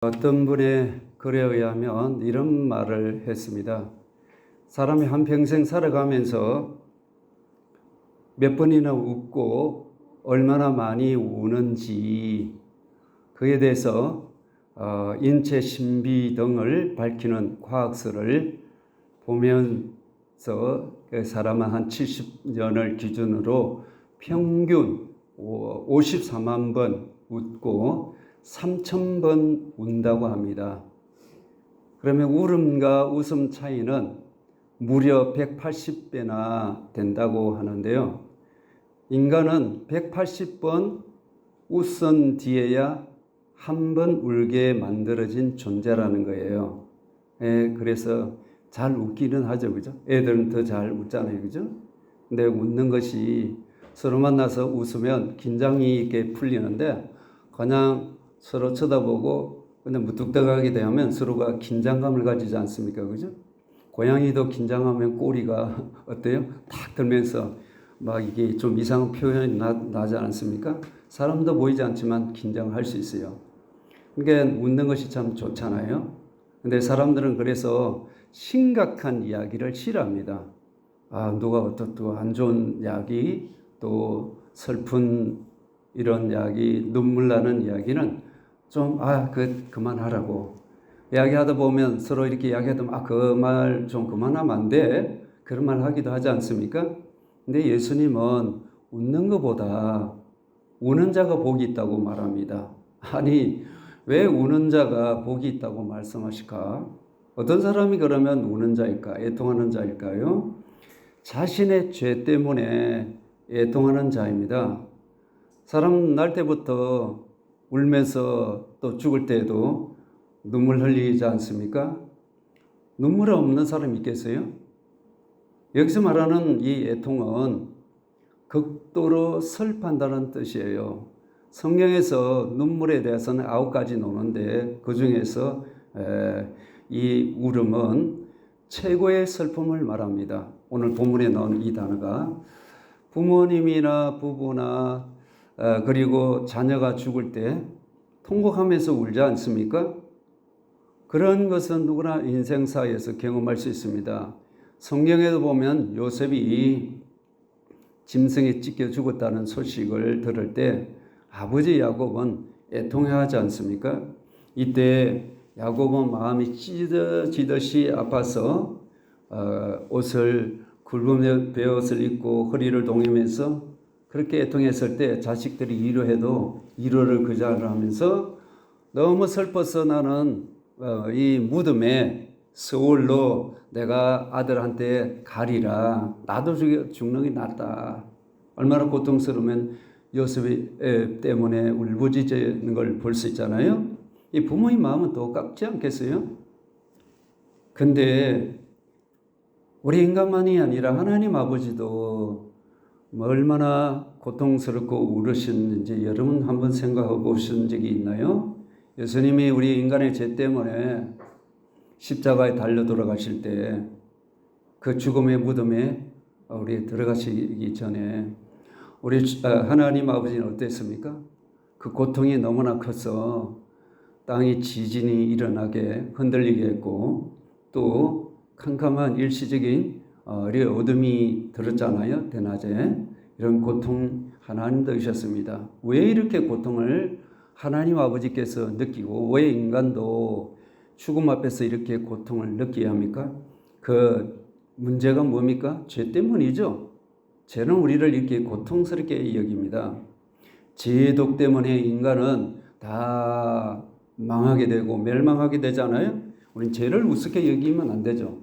어떤 분의 글에 의하면 이런 말을 했습니다. 사람이 한평생 살아가면서 몇 번이나 웃고 얼마나 많이 우는지 그에 대해서 인체 신비 등을 밝히는 과학서를 보면서 그 사람은 한 70년을 기준으로 평균 54만 번 웃고 3,000번 운다고 합니다. 그러면 울음과 웃음 차이는 무려 180배나 된다고 하는데요. 인간은 180번 웃은 뒤에야 한 번 울게 만들어진 존재라는 거예요. 그래서 잘 웃기는 하죠, 그죠? 애들은 더 잘 웃잖아요, 그죠? 근데 웃는 것이 서로 만나서 웃으면 긴장이 있게 풀리는데 그냥 서로 쳐다보고 그냥 무뚝뚝하게 되면 서로가 긴장감을 가지지 않습니까? 그죠? 고양이도 긴장하면 꼬리가 어때요? 탁 들면서 막 이게 좀 이상한 표현이 나지 않습니까? 사람도 보이지 않지만 긴장할 수 있어요. 그러니까 웃는 것이 참 좋잖아요. 근데 사람들은 그래서 심각한 이야기를 싫어합니다. 누가 어떻고 안 좋은 이야기, 또 슬픈 이런 이야기, 눈물 나는 이야기는 좀, 그만하라고. 이야기하다 보면 서로 이렇게 이야기하다 그 말 좀 그만하면 안 돼. 그런 말 하기도 하지 않습니까? 근데 예수님은 웃는 것보다 우는 자가 복이 있다고 말합니다. 아니, 왜 우는 자가 복이 있다고 말씀하실까? 어떤 사람이 그러면 우는 자일까? 애통하는 자일까요? 자신의 죄 때문에 애통하는 자입니다. 사람 날 때부터 울면서 또 죽을 때에도 눈물 흘리지 않습니까? 눈물 없는 사람이 있겠어요? 여기서 말하는 이 애통은 극도로 슬픈다는 뜻이에요. 성경에서 눈물에 대해서는 9가지 노는데 그 중에서 이 울음은 최고의 슬픔을 말합니다. 오늘 본문에 나온 이 단어가 부모님이나 부부나 그리고 자녀가 죽을 때 통곡하면서 울지 않습니까? 그런 것은 누구나 인생사에서 경험할 수 있습니다. 성경에도 보면 요셉이 짐승에 찢겨 죽었다는 소식을 들을 때 아버지 야곱은 애통해하지 않습니까? 이때 야곱은 마음이 찢어지듯이 아파서 굵은 베옷을 입고 허리를 동이면서 그렇게 애통했을 때 자식들이 위로해도 위로를 거절하면서 너무 슬퍼서 나는 이 무덤에 서울로 내가 아들한테 가리라. 나도 죽는 게 낫다. 얼마나 고통스러우면 요셉이 때문에 울부짖는 걸 볼 수 있잖아요. 이 부모의 마음은 똑같지 않겠어요? 근데 우리 인간만이 아니라 하나님 아버지도 얼마나 고통스럽고 울으셨는지 여러분 한번 생각해 보신 적이 있나요? 예수님이 우리 인간의 죄 때문에 십자가에 달려 돌아가실 때 그 죽음의 무덤에 우리 들어가시기 전에 우리 하나님 아버지는 어땠습니까? 그 고통이 너무나 커서 땅이 지진이 일어나게 흔들리게 했고 또 캄캄한 일시적인 어둠이 들었잖아요. 대낮에 이런 고통 하나님도 주셨습니다. 왜 이렇게 고통을 하나님 아버지께서 느끼고 왜 인간도 죽음 앞에서 이렇게 고통을 느껴야 합니까? 그 문제가 뭡니까? 죄 때문이죠. 죄는 우리를 이렇게 고통스럽게 여깁니다. 죄의 독 때문에 인간은 다 망하게 되고 멸망하게 되잖아요. 우린 죄를 우습게 여기면 안 되죠.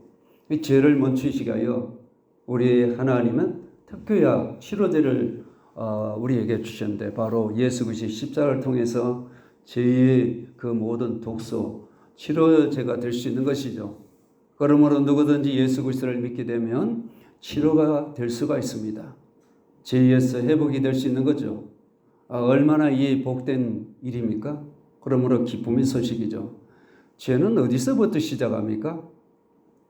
이 죄를 멈추시기 위하여 우리 하나님은 특효약 치료제를 우리에게 주셨는데 바로 예수 그리스도의 십자가를 통해서 죄의 그 모든 독소 치료제가 될 수 있는 것이죠. 그러므로 누구든지 예수 그리스도를 믿게 되면 치료가 될 수가 있습니다. 죄에서 회복이 될 수 있는 거죠. 얼마나 이 복된 일입니까? 그러므로 기쁨의 소식이죠. 죄는 어디서부터 시작합니까?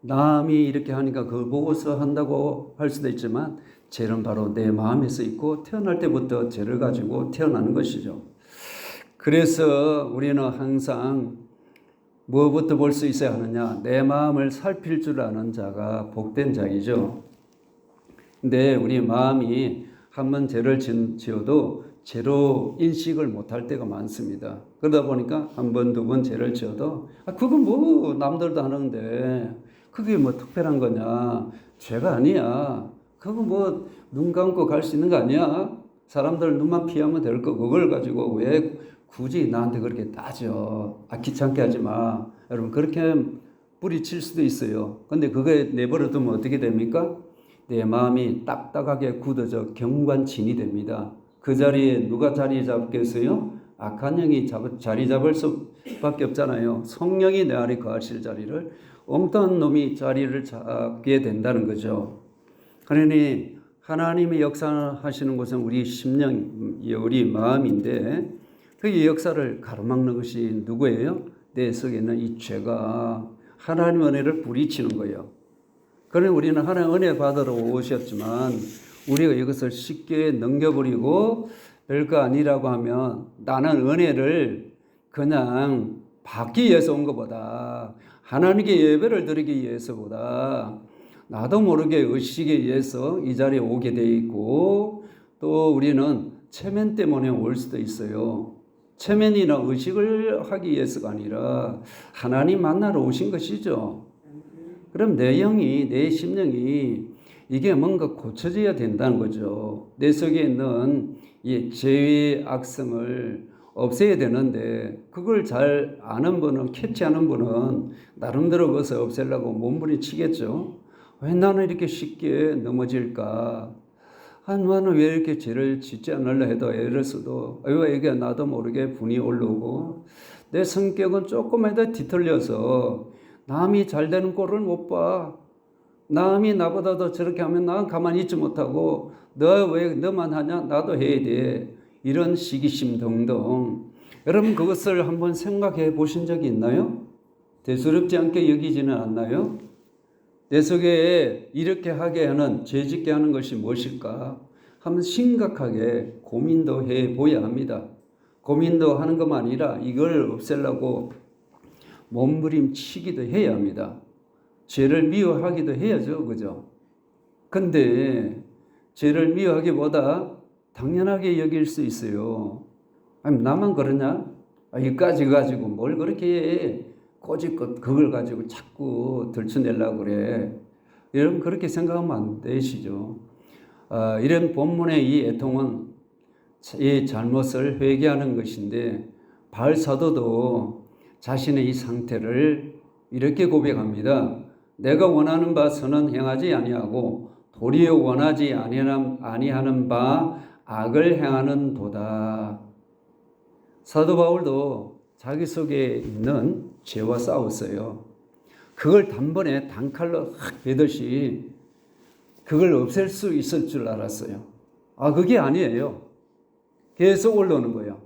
남이 이렇게 하니까 그걸 보고서 한다고 할 수도 있지만 죄는 바로 내 마음에서 있고 태어날 때부터 죄를 가지고 태어나는 것이죠. 그래서 우리는 항상 무엇부터 볼 수 있어야 하느냐? 내 마음을 살필 줄 아는 자가 복된 자이죠. 근데 우리 마음이 한번 죄를 지어도 죄로 인식을 못할 때가 많습니다. 그러다 보니까 한 번, 두 번 죄를 지어도 그건 뭐 남들도 하는데 그게 뭐 특별한 거냐? 죄가 아니야. 그거 뭐 눈 감고 갈 수 있는 거 아니야? 사람들 눈만 피하면 될 거 그걸 가지고 왜 굳이 나한테 그렇게 따져? 귀찮게 하지 마. 여러분 그렇게 뿌리칠 수도 있어요. 근데 그게 내버려 두면 어떻게 됩니까? 내 마음이 딱딱하게 굳어져 경관진이 됩니다. 그 자리에 누가 자리 잡겠어요? 악한 영이 자리 잡을 수밖에 없잖아요. 성령이 내 안에 거하실 자리를 엉뚱한 놈이 자리를 잡게 된다는 거죠. 그러니 하나님의 역사하시는 곳은 우리 심령, 우리 마음인데 그 역사를 가로막는 것이 누구예요? 내 속에 있는 이 죄가 하나님의 은혜를 부리치는 거예요. 그러니 우리는 하나님의 은혜 받으러 오셨지만 우리가 이것을 쉽게 넘겨버리고 별거 아니라고 하면 나는 은혜를 그냥 받기 위해서 온 것보다 하나님께 예배를 드리기 위해서보다 나도 모르게 의식에 의해서 이 자리에 오게 돼 있고 또 우리는 체면 때문에 올 수도 있어요. 체면이나 의식을 하기 위해서가 아니라 하나님 만나러 오신 것이죠. 그럼 내 영이, 내 심령이 이게 뭔가 고쳐져야 된다는 거죠. 내 속에 있는 이 죄의 악성을 없애야 되는데 그걸 잘 아는 분은, 캐치하는 분은 나름대로 그것을 없애려고 몸부림치겠죠. 왜 나는 이렇게 쉽게 넘어질까? 나는 왜 이렇게 죄를 짓지 않으려 해도 애를 써도 이게 나도 모르게 분이 올라오고 내 성격은 조금이라도 뒤틀려서 남이 잘 되는 꼴을 못 봐. 남이 나보다도 저렇게 하면 난 가만히 있지 못하고 너 왜 너만 하냐? 나도 해야 돼. 이런 시기심 등등. 여러분 그것을 한번 생각해 보신 적이 있나요? 대수롭지 않게 여기지는 않나요? 내 속에 이렇게 하게 하는, 죄짓게 하는 것이 무엇일까? 한번 심각하게 고민도 해 보아야 합니다. 고민도 하는 것만 아니라 이걸 없애려고 몸부림치기도 해야 합니다. 죄를 미워하기도 해야죠. 그죠? 근데 죄를 미워하기보다 당연하게 여길 수 있어요. 아니, 나만 그러냐? 이까지 가지고 뭘 그렇게 꼬집고 그걸 가지고 자꾸 들춰내려고 그래. 여러분 그렇게 생각하면 안 되시죠. 이런 본문의 이 애통은 이 잘못을 회개하는 것인데 바울 사도도 자신의 이 상태를 이렇게 고백합니다. 내가 원하는 바 선은 행하지 아니하고 도리어 원하지 아니하는 바 악을 행하는 도다. 사도 바울도 자기 속에 있는 죄와 싸웠어요. 그걸 단번에 단칼로 확 베듯이 그걸 없앨 수 있을 줄 알았어요. 그게 아니에요. 계속 올라오는 거예요.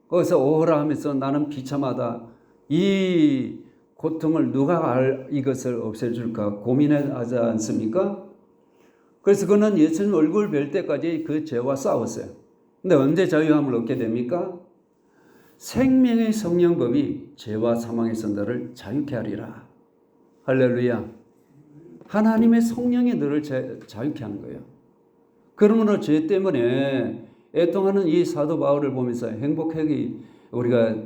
거기서 오호라 하면서 나는 비참하다. 이 고통을 누가 이것을 없애줄까 고민하지 않습니까? 그래서 그는 예수님 얼굴 뵐 때까지 그 죄와 싸웠어요. 근데 언제 자유함을 얻게 됩니까? 생명의 성령법이 죄와 사망에서 너를 자유케 하리라. 할렐루야. 하나님의 성령이 너를 자유케 하는 거예요. 그러므로 죄 때문에 애통하는 이 사도 바울을 보면서 행복하게 우리가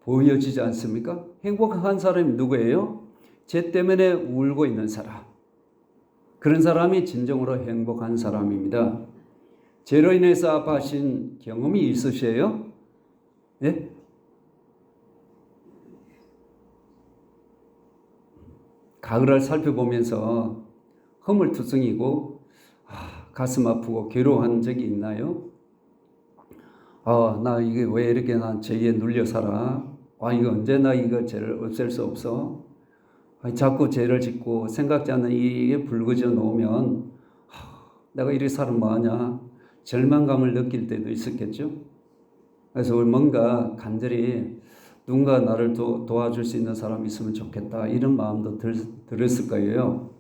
보여지지 않습니까? 행복한 사람이 누구예요? 죄 때문에 울고 있는 사람. 그런 사람이 진정으로 행복한 사람입니다. 죄로 인해서 아파하신 경험이 있으세요? 예? 가을을 살펴보면서 허물투성이고 가슴 아프고 괴로워한 적이 있나요? 나 이게 왜 이렇게 난 죄에 눌려 살아? 이거 언제나 이거 죄를 없앨 수 없어? 자꾸 죄를 짓고 생각지 않는 이게 불거져 놓으면 내가 이렇게 살면 뭐하냐? 절망감을 느낄 때도 있었겠죠? 그래서 뭔가 간절히 누군가 나를 도와줄 수 있는 사람이 있으면 좋겠다 이런 마음도 들었을 거예요.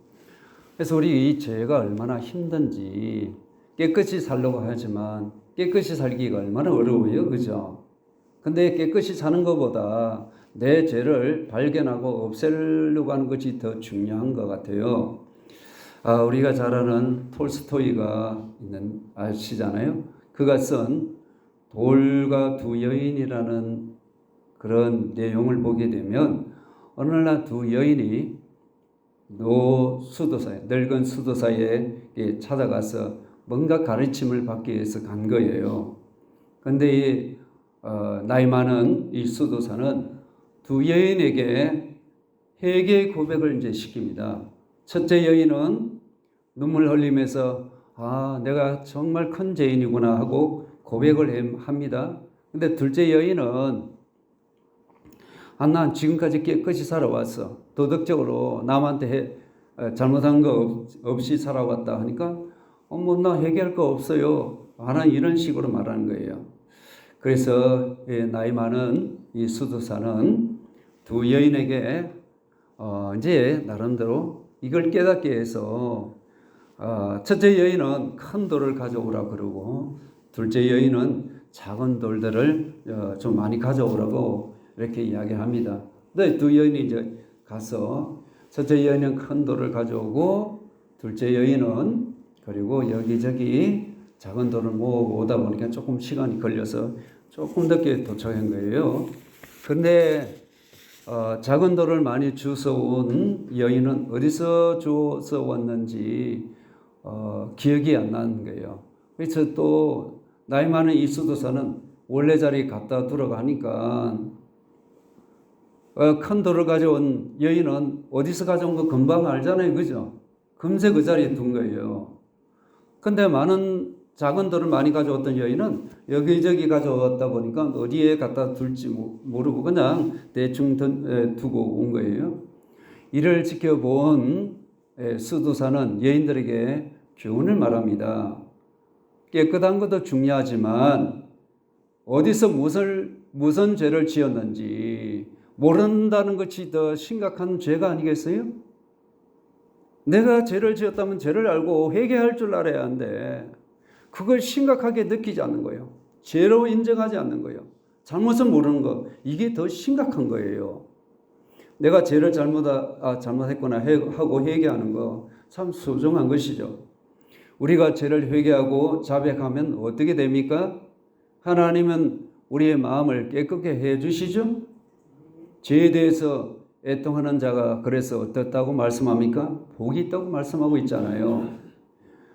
그래서 우리 이 죄가 얼마나 힘든지 깨끗이 살려고 하지만 깨끗이 살기가 얼마나 어려워요. 그죠? 근데 깨끗이 사는 것보다 내 죄를 발견하고 없애려고 하는 것이 더 중요한 것 같아요. 우리가 잘 아는 톨스토이가 있는 아시잖아요. 그가 쓴 돌과 두 여인이라는 그런 내용을 보게 되면 어느 날 두 여인이 수도사에 늙은 수도사에 찾아가서 뭔가 가르침을 받기 위해서 간 거예요. 근데 이 나이 많은 이 수도사는 두 여인에게 회개 고백을 이제 시킵니다. 첫째 여인은 눈물 흘리면서 내가 정말 큰 죄인이구나 하고 고백을 합니다. 근데 둘째 여인은 난 지금까지 깨끗이 살아왔어. 도덕적으로 남한테 잘못한 거 없이 살아왔다 하니까 나 회개할 거 없어요. 하는 이런 식으로 말하는 거예요. 그래서 나이 많은 이 수도사는 두 여인에게 이제 나름대로 이걸 깨닫게 해서 첫째 여인은 큰 돌을 가져오라 그러고 둘째 여인은 작은 돌들을 좀 많이 가져오라고 이렇게 이야기합니다. 근데 두 여인이 이제 가서 첫째 여인은 큰 돌을 가져오고 둘째 여인은 그리고 여기저기 작은 돌을 모으고 오다 보니까 조금 시간이 걸려서 조금 늦게 도착한 거예요. 근데 작은 돌을 많이 주워온 여인은 어디서 주워서 왔는지 기억이 안 나는 거예요. 그래서 또 나이 많은 이 수도사는 원래 자리에 갖다 두러 가니까 큰 돌을 가져온 여인은 어디서 가져온 거 금방 알잖아요. 그죠? 금세 그 자리에 둔 거예요. 근데 많은 작은 돌을 많이 가져왔던 여인은 여기저기 가져왔다 보니까 어디에 갖다 둘지 모르고 그냥 대충 두고 온 거예요. 이를 지켜본 수도사는 여인들에게 교훈을 말합니다. 깨끗한 것도 중요하지만 어디서 무슨 죄를 지었는지 모른다는 것이 더 심각한 죄가 아니겠어요? 내가 죄를 지었다면 죄를 알고 회개할 줄 알아야 하는데 그걸 심각하게 느끼지 않는 거예요. 죄로 인정하지 않는 거예요. 잘못은 모르는 거, 이게 더 심각한 거예요. 내가 죄를 잘못했구나 하고 회개하는 거 참 소중한 것이죠. 우리가 죄를 회개하고 자백하면 어떻게 됩니까? 하나님은 우리의 마음을 깨끗게 해주시죠. 죄에 대해서 애통하는 자가 그래서 어떻다고 말씀합니까? 복이 있다고 말씀하고 있잖아요.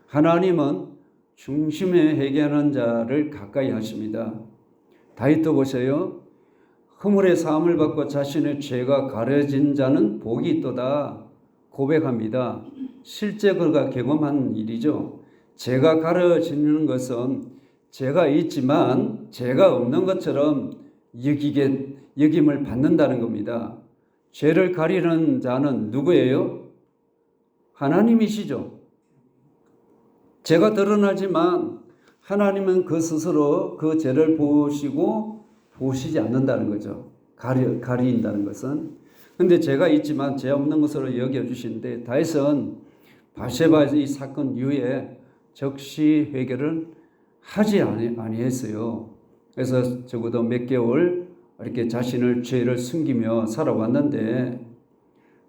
하나님은 중심에 회개하는 자를 가까이 하십니다. 다윗도 보세요. 허물의 사함을 받고 자신의 죄가 가려진 자는 복이 있도다 고백합니다. 실제 그가 경험한 일이죠. 죄가 가려지는 것은 죄가 있지만 죄가 없는 것처럼 여김을 받는다는 겁니다. 죄를 가리는 자는 누구예요? 하나님이시죠. 죄가 드러나지만 하나님은 그 스스로 그 죄를 보시지 않는다는 거죠. 가린다는 것은. 근데 죄가 있지만 죄 없는 것으로 여겨주시는데 다윗은 바세바의 이 사건 이후에 즉시 회개를 하지 아니했어요. 그래서 적어도 몇 개월 이렇게 자신을 죄를 숨기며 살아왔는데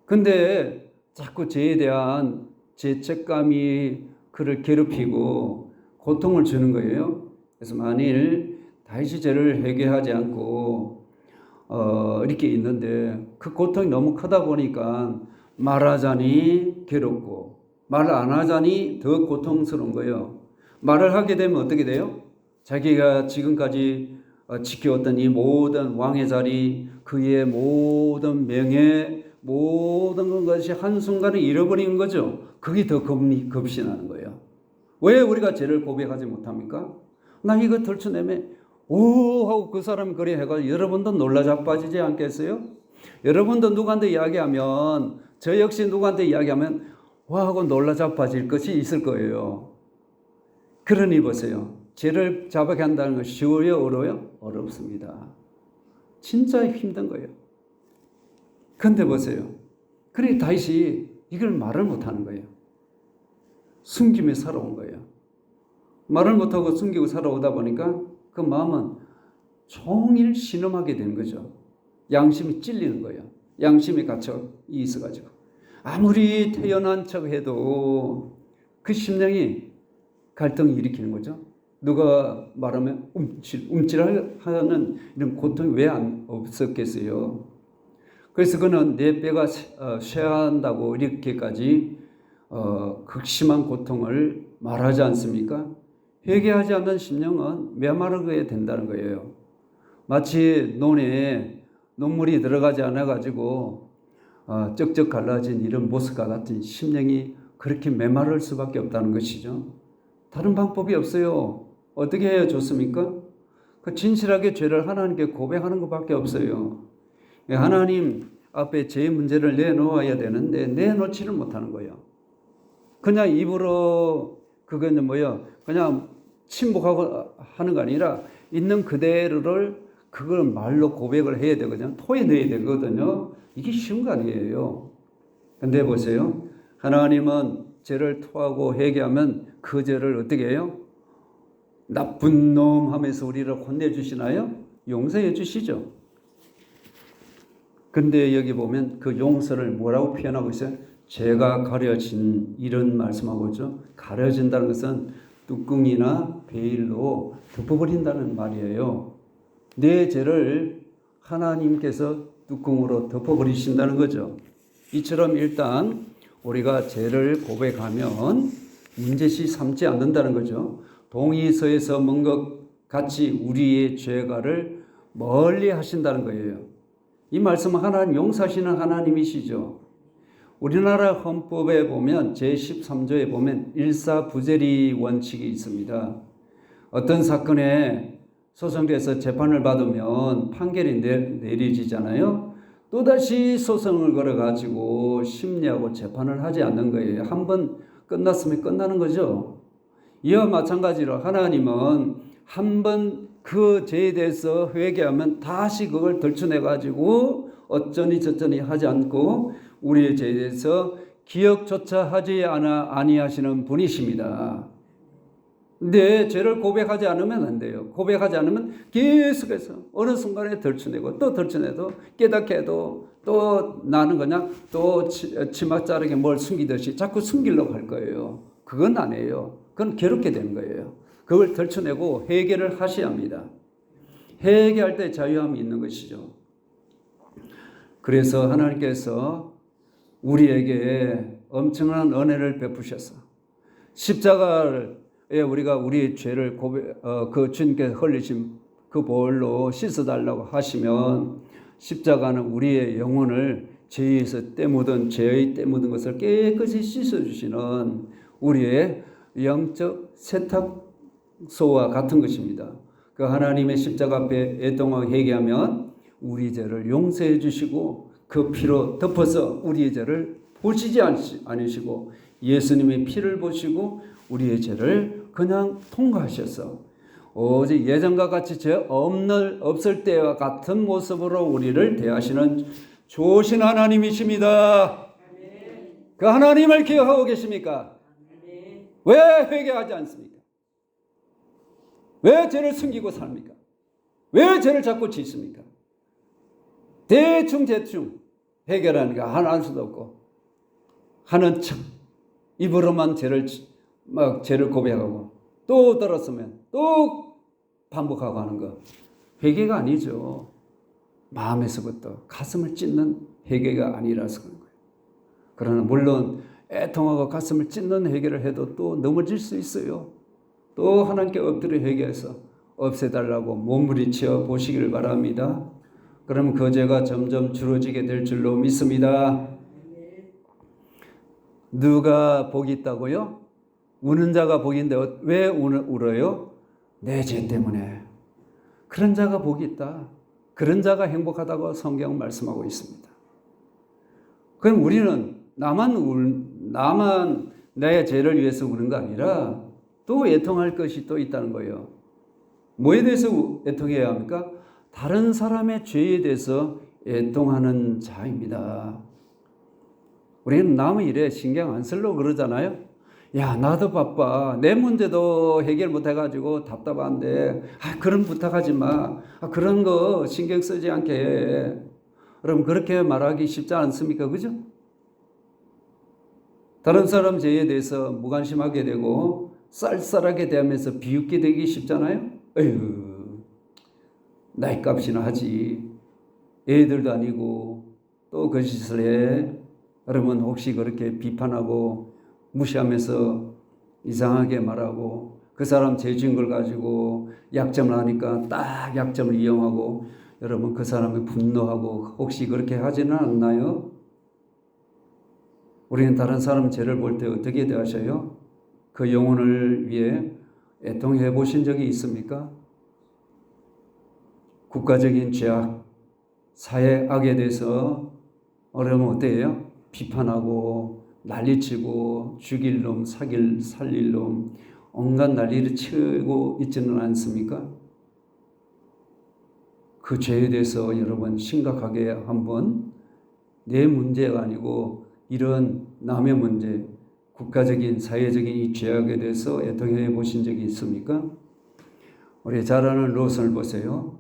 근데 자꾸 죄에 대한 죄책감이 그를 괴롭히고 고통을 주는 거예요. 그래서 만일 다윗이 죄를 회개하지 않고 이렇게 있는데 그 고통이 너무 크다 보니까 말하자니 괴롭고 말 안 하자니 더 고통스러운 거예요. 말을 하게 되면 어떻게 돼요? 자기가 지금까지 지켜왔던 이 모든 왕의 자리, 그의 모든 명예, 모든 것이 한순간에 잃어버리는 거죠. 그게 더 급신하는 거예요. 왜 우리가 죄를 고백하지 못합니까? 나 이거 들추내매 오 하고 그 사람이 그래 해가 여러분도 놀라 자빠지지 않겠어요? 여러분도 누구한테 이야기하면 저 역시 누구한테 이야기하면 와 하고 놀라 자빠질 것이 있을 거예요. 그러니 보세요. 죄를 자백해 한다는 것이 쉬워요? 어려워요? 어렵습니다. 진짜 힘든 거예요. 근데 보세요. 그래 다윗이 이걸 말을 못하는 거예요. 숨기며 살아온 거예요. 말을 못하고 숨기고 살아오다 보니까 그 마음은 종일 신음하게 된 거죠. 양심이 찔리는 거예요. 양심이 갇혀 있어가지고 아무리 태연한 척 해도 그 심령이 갈등을 일으키는 거죠. 누가 말하면 움찔하는 이런 고통이 왜 없었겠어요. 그래서 그는 내 뼈가 쇠한다고 이렇게까지 극심한 고통을 말하지 않습니까? 회개하지 않는 심령은 메마르게 된다는 거예요. 마치 논에 녹물이 들어가지 않아가지고 쩍쩍 갈라진 이런 모습과 같은 심령이 그렇게 메마를 수밖에 없다는 것이죠. 다른 방법이 없어요. 어떻게 해야 좋습니까? 그 진실하게 죄를 하나님께 고백하는 것밖에 없어요. 하나님 앞에 제 문제를 내놓아야 되는데 내놓지를 못하는 거예요. 그냥 입으로 그건 그냥 침묵하고 하는 거 아니라 있는 그대로를 그걸 말로 고백을 해야 되거든요. 토해내야 되거든요. 이게 쉬운 거 아니에요. 근데 보세요. 하나님은 죄를 토하고 회개하면 그 죄를 어떻게 해요? 나쁜 놈 하면서 우리를 혼내주시나요? 용서해 주시죠. 근데 여기 보면 그 용서를 뭐라고 표현하고 있어요? 죄가 가려진 이런 말씀하고 있죠. 가려진다는 것은 뚜껑이나 베일로 덮어버린다는 말이에요. 내 죄를 하나님께서 뚜껑으로 덮어버리신다는 거죠. 이처럼 일단 우리가 죄를 고백하면 문제시 삼지 않는다는 거죠. 동이 서에서 먼 것 같이 우리의 죄가를 멀리 하신다는 거예요. 이 말씀은 하나님 용서하시는 하나님이시죠. 우리나라 헌법에 보면 제13조에 보면 일사부재리 원칙이 있습니다. 어떤 사건에 소송돼서 재판을 받으면 판결이 내려지잖아요. 또다시 소송을 걸어가지고 심리하고 재판을 하지 않는 거예요. 한번 끝났으면 끝나는 거죠. 이와 마찬가지로 하나님은 한번 그 죄에 대해서 회개하면 다시 그걸 덜쳐내가지고 어쩌니 저쩌니 하지 않고 우리의 죄에 대해서 기억조차 하지 아니하시는 분이십니다. 근데 죄를 고백하지 않으면 안 돼요. 고백하지 않으면 계속해서 어느 순간에 덜쳐내고 또 덜쳐내도 깨닫게 해도 또 나는 그냥 또 치맛자락에 뭘 숨기듯이 자꾸 숨기려고 할 거예요. 그건 아니에요. 그건 괴롭게 되는 거예요. 그걸 덜쳐내고 회개를 하셔야 합니다. 회개할 때 자유함이 있는 것이죠. 그래서 하나님께서 우리에게 엄청난 은혜를 베푸셔서 십자가에 우리가 우리의 죄를 그 주님께 흘리신 그 보혈로 씻어달라고 하시면 십자가는 우리의 영혼을 죄에서 때묻은 죄의 때묻은 것을 깨끗이 씻어주시는 우리의 영적 세탁소와 같은 것입니다. 그 하나님의 십자가 앞에 애통하고 회개하면 우리 죄를 용서해 주시고 그 피로 덮어서 우리의 죄를 보시지 않으시고 예수님의 피를 보시고 우리의 죄를 그냥 통과하셔서 오직 예전과 같이 죄 없을 때와 같은 모습으로 우리를 대하시는 좋으신 하나님이십니다. 그 하나님을 기억하고 계십니까? 왜 회개하지 않습니까? 왜 죄를 숨기고 삽니까? 왜 죄를 자꾸 짓습니까? 대충 해결하는 거 하나 할 수도 없고 하는 척 입으로만 죄를 고백하고 또 들었으면 또 반복하고 하는 거 회개가 아니죠. 마음에서부터 가슴을 찢는 회개가 아니라서 그런 거예요. 그러나 물론 애통하고 가슴을 찢는 회개를 해도 또 넘어질 수 있어요. 또 하나님께 엎드려 회개해서 없애달라고 몸부림쳐 보시기를 바랍니다. 그러면 그 죄가 점점 줄어지게 될 줄로 믿습니다. 누가 복이 있다고요? 우는 자가 복이 있는데 왜 울어요? 내 죄 때문에. 그런 자가 복이 있다. 그런 자가 행복하다고 성경 말씀하고 있습니다. 그럼 우리는 나만 나의 죄를 위해서 우는 거 아니라 또 애통할 것이 또 있다는 거예요. 뭐에 대해서 애통해야 합니까? 다른 사람의 죄에 대해서 애통하는 자입니다. 우리는 남의 일에 신경 안 쓰려고 그러잖아요. 야, 나도 바빠. 내 문제도 해결 못 해가지고 답답한데, 그런 부탁하지 마. 그런 거 신경 쓰지 않게 해. 그럼 그렇게 말하기 쉽지 않습니까? 그죠? 다른 사람 죄에 대해서 무관심하게 되고 쌀쌀하게 대하면서 비웃게 되기 쉽잖아요. 에휴, 나이 값이나 하지. 애들도 아니고 또 그 짓을 해. 여러분 혹시 그렇게 비판하고 무시하면서 이상하게 말하고 그 사람 죄 지은 걸 가지고 약점을 하니까 딱 약점을 이용하고 여러분 그 사람이 분노하고 혹시 그렇게 하지는 않나요? 우리는 다른 사람 죄를 볼 때 어떻게 대하셔요? 그 영혼을 위해 애통해 보신 적이 있습니까? 국가적인 죄악, 사회악에 대해서 어려우면 어때요? 비판하고 난리치고 죽일 놈, 살릴 놈 온갖 난리를 치고 있지는 않습니까? 그 죄에 대해서 여러분 심각하게 한번 내 문제가 아니고 이런 남의 문제, 국가적인 사회적인 이 죄악에 대해서 애통해 보신 적이 있습니까? 우리 잘 아는 롯을 보세요.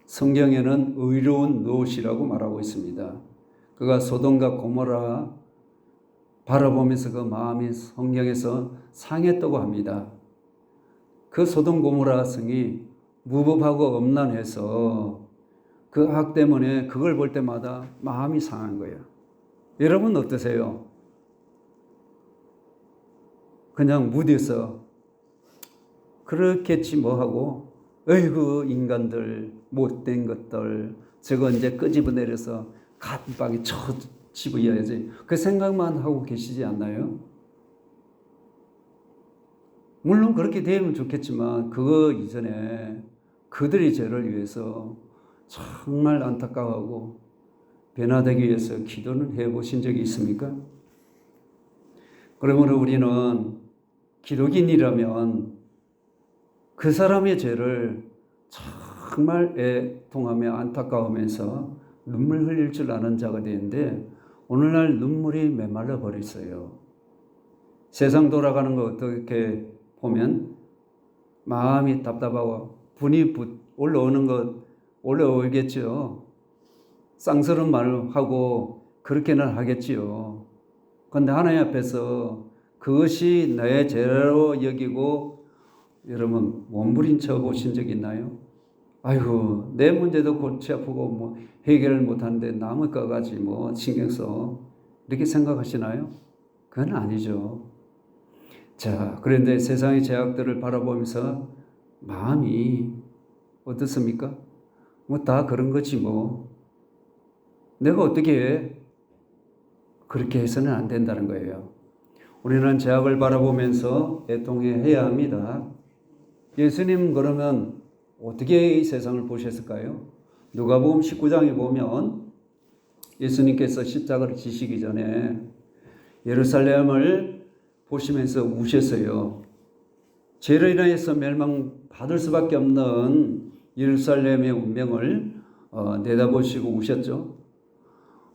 성경에는 의로운 롯이라고 말하고 있습니다. 그가 소돔과 고모라 바라보면서 그 마음이 성경에서 상했다고 합니다. 그 소돔 고모라 성이 무법하고 엄란해서 그 악 때문에 그걸 볼 때마다 마음이 상한 거예요. 여러분 어떠세요? 그냥 무디서 그렇겠지 뭐 하고 어이구 인간들 못된 것들 저거 이제 끄집어내려서 갓방에 집어야지 그 생각만 하고 계시지 않나요? 물론 그렇게 되면 좋겠지만 그거 이전에 그들의 죄를 위해서 정말 안타까워하고 변화되기 위해서 기도는 해보신 적이 있습니까? 그러므로 우리는 기독인이라면 그 사람의 죄를 정말 애통하며 안타까워하면서 눈물 흘릴 줄 아는 자가 되는데 오늘날 눈물이 메말라 버렸어요. 세상 돌아가는 거 어떻게 보면 마음이 답답하고 분이 올라오는 것 올라오겠죠. 쌍스러운 말을 하고 그렇게는 하겠지요. 그런데 하나님 앞에서 그것이 나의 죄로 여기고 여러분 몸부림쳐 보신 적 있나요? 아이고 내 문제도 골치 아프고 뭐 해결을 못하는데 남의 거가지 뭐 신경 써 이렇게 생각하시나요? 그건 아니죠. 자, 그런데 세상의 죄악들을 바라보면서 마음이 어떻습니까? 뭐 다 그런 거지 뭐. 내가 어떻게 해? 그렇게 해서는 안 된다는 거예요. 우리는 죄악을 바라보면서 애통해야 합니다. 예수님 그러면 어떻게 이 세상을 보셨을까요? 누가복음 19장에 보면 예수님께서 십자가를 지시기 전에 예루살렘을 보시면서 우셨어요. 죄로 인하여서 멸망받을 수밖에 없는 예루살렘의 운명을 내다보시고 우셨죠.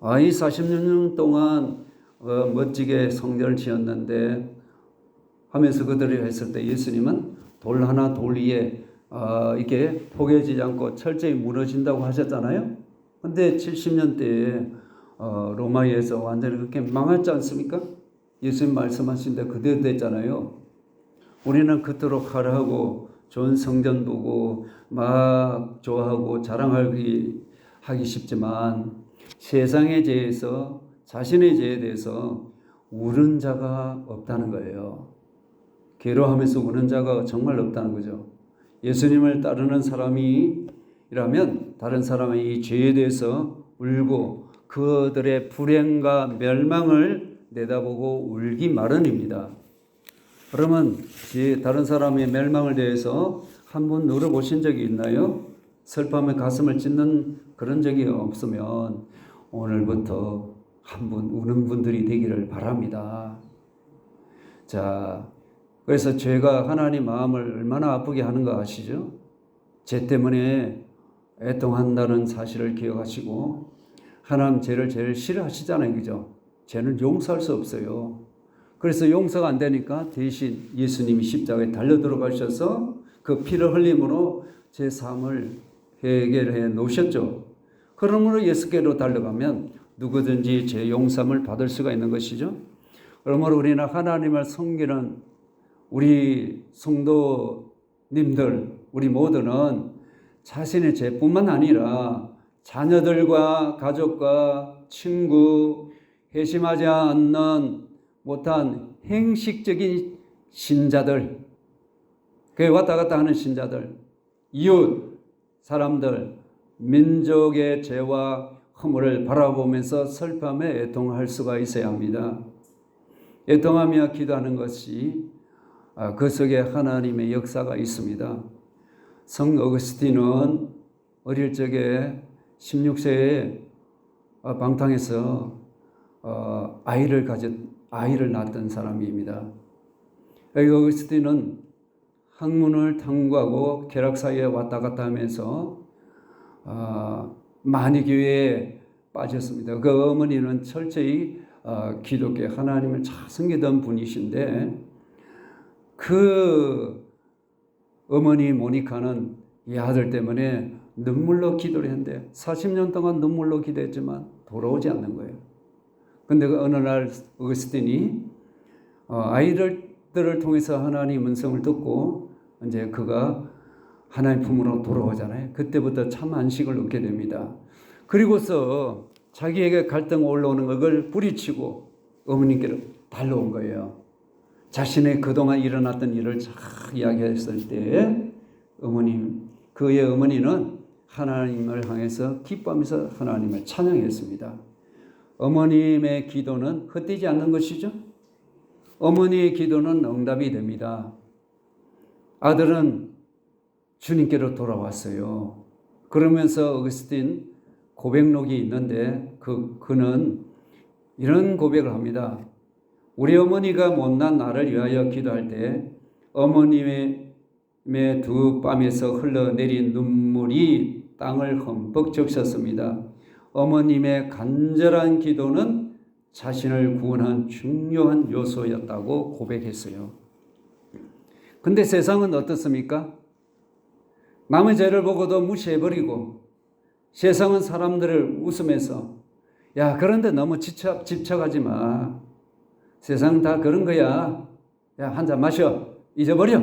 이 40년 동안 멋지게 성전을 지었는데 하면서 그들이 했을 때 예수님은 돌 하나 돌 위에 이렇게 포개지지 않고 철저히 무너진다고 하셨잖아요. 근데 70년대에 로마에서 완전히 그렇게 망했지 않습니까? 예수님 말씀하신 데 그대로 됐잖아요. 우리는 그토록 하라고 좋은 성전 보고 막 좋아하고 자랑하기 쉽지만 세상의 죄에서 자신의 죄에 대해서 우는 자가 없다는 거예요. 괴로워하면서 우는 자가 정말 없다는 거죠. 예수님을 따르는 사람이라면 다른 사람의 이 죄에 대해서 울고 그들의 불행과 멸망을 내다보고 울기 마련입니다. 그러면 다른 사람의 멸망을 대해서 한번 울어보신 적이 있나요? 슬픔에 가슴을 찢는 그런 적이 없으면 오늘부터 한번 우는 분들이 되기를 바랍니다. 자, 그래서 죄가 하나님 마음을 얼마나 아프게 하는 거 아시죠? 죄 때문에 애통한다는 사실을 기억하시고 하나님 죄를 제일 싫어하시잖아요. 그죠? 죄는 용서할 수 없어요. 그래서 용서가 안 되니까 대신 예수님이 십자가에 달려 들어가셔서 그 피를 흘림으로 제 삶을 해결해 놓으셨죠. 그러므로 예수께로 달려가면 누구든지 죄 용서함을 받을 수가 있는 것이죠. 그러므로 우리는 하나님을 섬기는 우리 성도님들, 우리 모두는 자신의 죄뿐만 아니라 자녀들과 가족과 친구, 회심하지 않는 못한 행식적인 신자들, 교회 왔다 갔다 하는 신자들, 이웃 사람들, 민족의 죄와 허물을 바라보면서 슬퍼하며 애통할 수가 있어야 합니다. 애통하며 기도하는 것이 그 속에 하나님의 역사가 있습니다. 성 어거스틴은 어릴 적에 16세에 방탕해서 아이를 낳았던 사람입니다. 어거스틴은 학문을 탐구하고 쾌락 사이에 왔다 갔다 하면서 많이 교회에 빠졌습니다. 그 어머니는 철저히 기독교 하나님을 잘 섬기던 분이신데 그 어머니 모니카는 이 아들 때문에 눈물로 기도를 했는데 40년 동안 눈물로 기도했지만 돌아오지 않는 거예요. 근데 어느 날 어거스틴이 아이들을 통해서 하나님 음성을 듣고 이제 그가 하나님 품으로 돌아오잖아요. 그때부터 참 안식을 얻게 됩니다. 그리고서 자기에게 갈등 올라오는 것을 부딪히고 어머님께로 달려온 거예요. 자신의 그동안 일어났던 일을 쫙 이야기했을 때 그의 어머니는 하나님을 향해서 기뻐하면서 하나님을 찬양했습니다. 어머님의 기도는 헛되지 않는 것이죠. 어머니의 기도는 응답이 됩니다. 아들은 주님께로 돌아왔어요. 그러면서 어거스틴 고백록이 있는데 그는 이런 고백을 합니다. 우리 어머니가 못난 나를 위하여 기도할 때 어머님의 두 뺨에서 흘러내린 눈물이 땅을 흠뻑 적셨습니다. 어머님의 간절한 기도는 자신을 구원한 중요한 요소였다고 고백했어요. 근데 세상은 어떻습니까? 남의 죄를 보고도 무시해버리고 세상은 사람들을 웃으면서 야, 그런데 너무 집착하지 마. 세상은 다 그런 거야. 야, 한 잔 마셔. 잊어버려.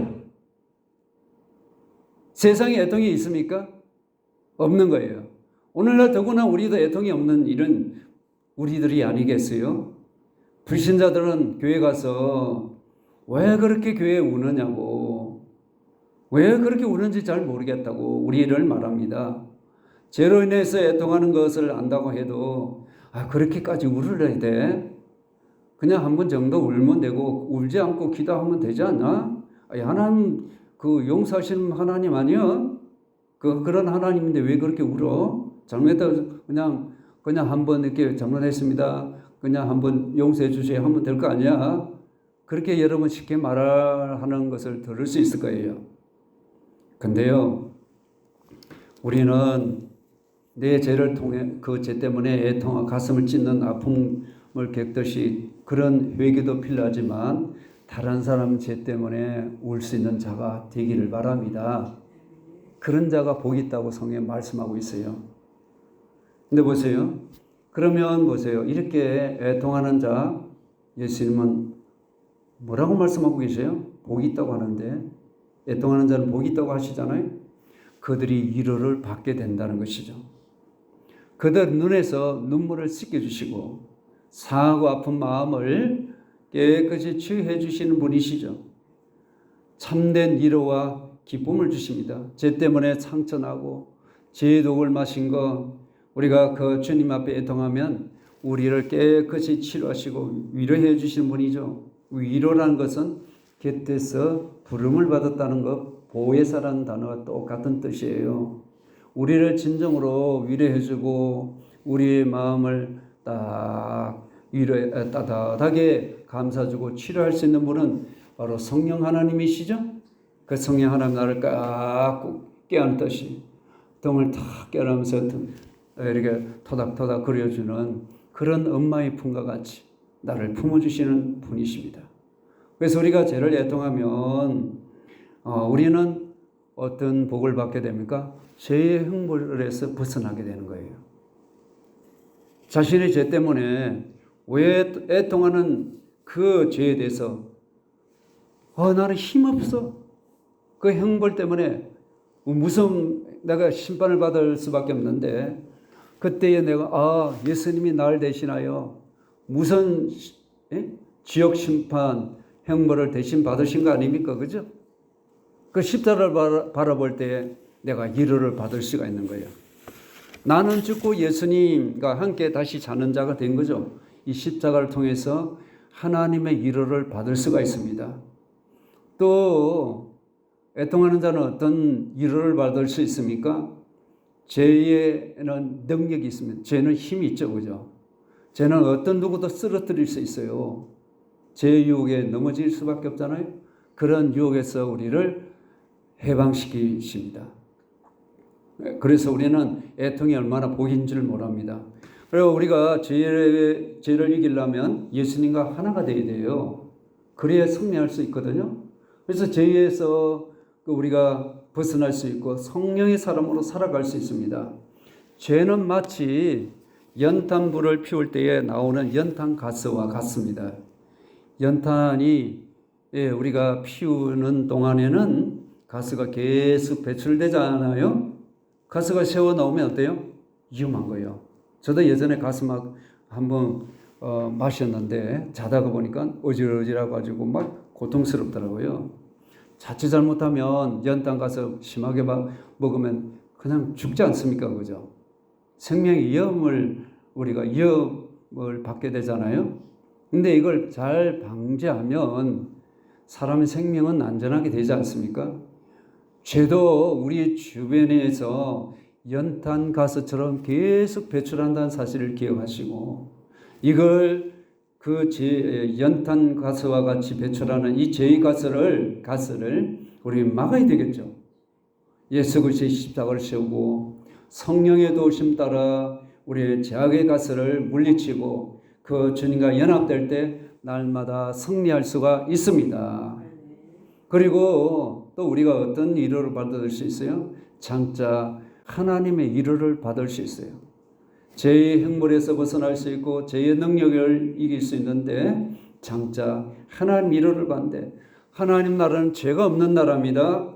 세상에 애통이 있습니까? 없는 거예요. 오늘날 더구나 우리도 애통이 없는 일은 우리들이 아니겠어요? 불신자들은 교회 가서 왜 그렇게 교회에 우느냐고, 왜 그렇게 우는지 잘 모르겠다고 우리를 말합니다. 죄로 인해서 애통하는 것을 안다고 해도 그렇게까지 울어야 돼? 그냥 한 번 정도 울면 되고 울지 않고 기도하면 되지 않나? 하나님 그 용서하시는 하나님 아니야? 그런 하나님인데 왜 그렇게 울어? 잘못했다고 그냥 한번 이렇게 잘못했습니다. 그냥 한번 용서해 주세요 하면 될 거 아니야? 그렇게 여러분 쉽게 말하는 것을 들을 수 있을 거예요. 근데요, 우리는 내 죄를 통해 그 죄 때문에 애통하고 가슴을 찢는 아픔을 겪듯이 그런 회개도 필요하지만 다른 사람 죄 때문에 울 수 있는 자가 되기를 바랍니다. 그런 자가 복이 있다고 성경에 말씀하고 있어요. 근데 보세요. 그러면 보세요. 이렇게 애통하는 자 예수님은 뭐라고 말씀하고 계세요? 복이 있다고 하는데 애통하는 자는 복이 있다고 하시잖아요. 그들이 위로를 받게 된다는 것이죠. 그들 눈에서 눈물을 씻겨주시고 상하고 아픈 마음을 깨끗이 치유해 주시는 분이시죠. 참된 위로와 기쁨을 주십니다. 죄 때문에 상처나고 죄의 독을 마신 거 우리가 그 주님 앞에 애통하면 우리를 깨끗이 치료하시고 위로해 주시는 분이죠. 위로라는 것은 곁에서 부름을 받았다는 것, 보혜사라는 단어와 똑같은 뜻이에요. 우리를 진정으로 위로해주고 우리의 마음을 따뜻하게 감싸주고 치료할 수 있는 분은 바로 성령 하나님이시죠. 그 성령 하나님 나를 꽉 깨안듯이 등을 탁 깨라면서 이렇게 토닥토닥 그려주는 그런 엄마의 품과 같이 나를 품어주시는 분이십니다. 그래서 우리가 죄를 애통하면 우리는 어떤 복을 받게 됩니까? 죄의 형벌에서 벗어나게 되는 거예요. 자신의 죄 때문에 왜 애통하는 그 죄에 대해서 나는 힘없어. 그 형벌 때문에 무슨 내가 심판을 받을 수밖에 없는데 그때에 내가 예수님이 나를 대신하여 무슨 지옥 심판 형벌을 대신 받으신 거 아닙니까? 그죠? 그 십자가를 바라볼 때 내가 위로를 받을 수가 있는 거예요. 나는 죽고 예수님과 함께 다시 사는 자가 된 거죠. 이 십자가를 통해서 하나님의 위로를 받을 수가 있습니다. 또 애통하는 자는 어떤 위로를 받을 수 있습니까? 죄에는 능력이 있습니다. 죄는 힘이 있죠. 그죠? 죄는 어떤 누구도 쓰러뜨릴 수 있어요. 죄의 유혹에 넘어질 수밖에 없잖아요. 그런 유혹에서 우리를 해방시키십니다. 그래서 우리는 애통이 얼마나 복인 줄 모릅니다. 그리고 우리가 죄를 이기려면 예수님과 하나가 되어야 돼요. 그래야 승리할 수 있거든요. 그래서 죄에서 우리가 벗어날 수 있고 성령의 사람으로 살아갈 수 있습니다. 죄는 마치 연탄불을 피울 때에 나오는 연탄가스와 같습니다. 연탄이 우리가 피우는 동안에는 가스가 계속 배출되잖아요. 가스가 새어 나오면 어때요? 위험한 거예요. 저도 예전에 가스 막 한번 마셨는데 자다가 보니까 어질어질해 가지고 막 고통스럽더라고요. 자칫 잘못하면 연탄가스 심하게 먹으면 그냥 죽지 않습니까? 그죠? 생명의 우리가 위험을 받게 되잖아요. 근데 이걸 잘 방지하면 사람의 생명은 안전하게 되지 않습니까? 죄도 우리 주변에서 연탄가스처럼 계속 배출한다는 사실을 기억하시고 이걸 연탄가스와 같이 배출하는 이 죄의 가스를 우리 막아야 되겠죠. 예수 그리스도의 십자가를 세우고 성령의 도우심 따라 우리의 죄악의 가스를 물리치고 그 주님과 연합될 때 날마다 승리할 수가 있습니다. 그리고 또 우리가 어떤 위로를 받을 수 있어요? 장차 하나님의 위로를 받을 수 있어요. 죄의 형벌에서 벗어날 수 있고 죄의 능력을 이길 수 있는데 장차 하나님 위로를 받는데 하나님 나라는 죄가 없는 나라입니다.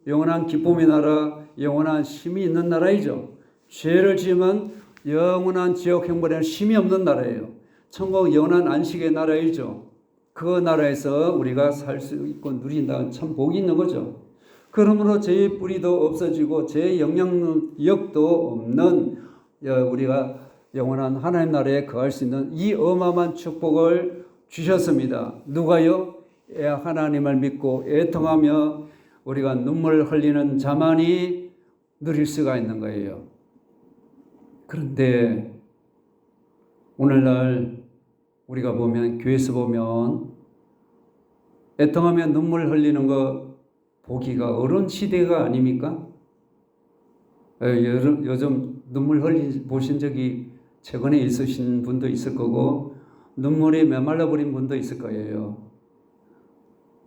영원한 기쁨의 나라, 영원한 쉼이 있는 나라이죠. 죄를 지으면 영원한 지옥 형벌에는 쉼이 없는 나라예요. 천국 영원한 안식의 나라이죠. 그 나라에서 우리가 살 수 있고 누린다는 참 복이 있는 거죠. 그러므로 죄의 뿌리도 없어지고 죄의 영향력도 없는 우리가 영원한 하나님 나라에 거할 수 있는 이 어마어마한 축복을 주셨습니다. 누가요? 하나님을 믿고 애통하며 우리가 눈물을 흘리는 자만이 누릴 수가 있는 거예요. 그런데 오늘날 우리가 보면 교회에서 보면 애통하며 눈물 흘리는 거 보기가 어려운 시대가 아닙니까? 요즘 눈물 보신 적이 최근에 있으신 분도 있을 거고 눈물이 메말라 버린 분도 있을 거예요.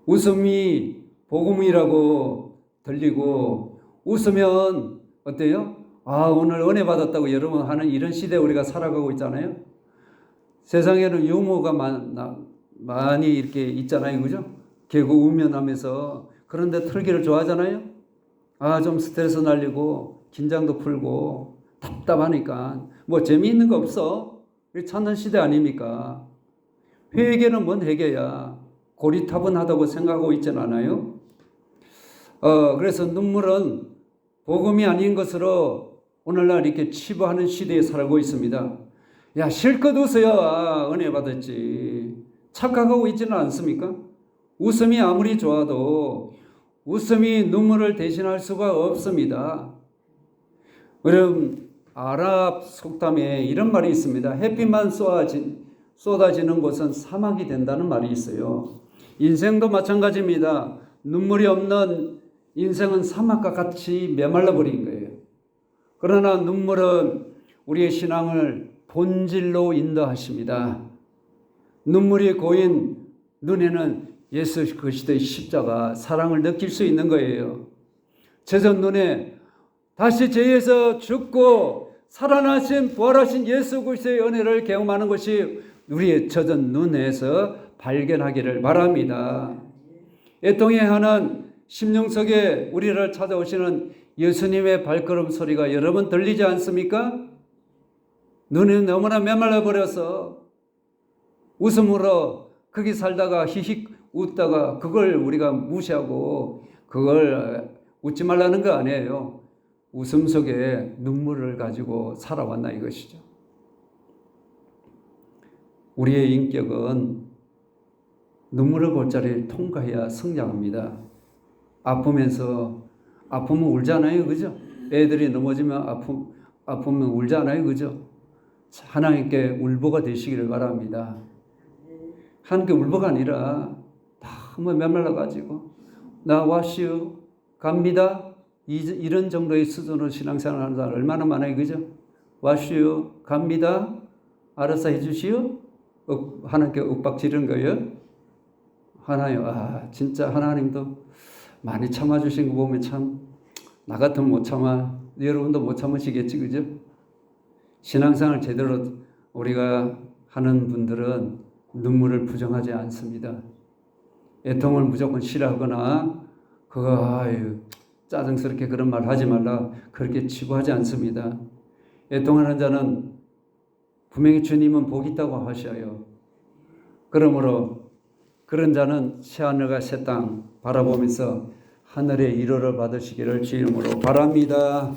웃음이 복음이라고 들리고 웃으면 어때요? 오늘 은혜 받았다고 여러분 하는 이런 시대에 우리가 살아가고 있잖아요. 세상에는 유머가 많이 이렇게 있잖아요. 그죠? 개그 우면하면서 그런데 털기를 좋아하잖아요. 좀 스트레스 날리고 긴장도 풀고 답답하니까 뭐 재미있는 거 없어. 찾는 시대 아닙니까? 회개는 뭔 회개야. 고리타분하다고 생각하고 있지는 않아요. 그래서 눈물은 복음이 아닌 것으로 오늘날 이렇게 치부하는 시대에 살고 있습니다. 야, 실컷 웃어야 은혜 받았지. 착각하고 있지는 않습니까? 웃음이 아무리 좋아도 웃음이 눈물을 대신할 수가 없습니다. 여러분, 아랍 속담에 이런 말이 있습니다. 햇빛만 쏟아지는 곳은 사막이 된다는 말이 있어요. 인생도 마찬가지입니다. 눈물이 없는 인생은 사막과 같이 메말라 버린 거예요. 그러나 눈물은 우리의 신앙을 본질로 인도하십니다. 눈물이 고인 눈에는 예수 그리스도의 십자가 사랑을 느낄 수 있는 거예요. 젖은 눈에 다시 죄에서 죽고 살아나신 부활하신 예수 그리스도의 은혜를 경험하는 것이 우리의 젖은 눈에서 발견하기를 바랍니다. 애통해하는 심령 속에 우리를 찾아오시는 예수님의 발걸음 소리가 여러분 들리지 않습니까? 눈이 너무나 메말라 버려서 웃음으로 거기 살다가 히히 웃다가 그걸 우리가 무시하고 그걸 웃지 말라는 거 아니에요. 웃음 속에 눈물을 가지고 살아왔나 이것이죠. 우리의 인격은 눈물의 골짜기를 통과해야 성장합니다. 아프면 울잖아요, 그죠? 애들이 넘어지면 아프면 울잖아요, 그죠? 하나님께 울보가 되시기를 바랍니다. 하나님께 울보가 아니라 너무 메말라가지고 나 와시오 갑니다. 이런 정도의 수준으로 신앙생활 하는 사람 얼마나 많아요, 그죠? 와시오 갑니다. 알아서 해주시오. 하나님께 윽박 지른 거예요. 하나님, 진짜 하나님도 많이 참아주신 거 보면 참 나 같으면 못 참아. 여러분도 못 참으시겠지, 그죠? 신앙생활 제대로 우리가 하는 분들은 눈물을 부정하지 않습니다. 애통을 무조건 싫어하거나 짜증스럽게 그런 말 하지 말라 그렇게 치부하지 않습니다. 애통하는 자는 분명히 주님은 복이 있다고 하셔요. 그러므로 그런 자는 새하늘과 새 땅 바라보면서 하늘의 위로를 받으시기를 주의 이름으로 바랍니다.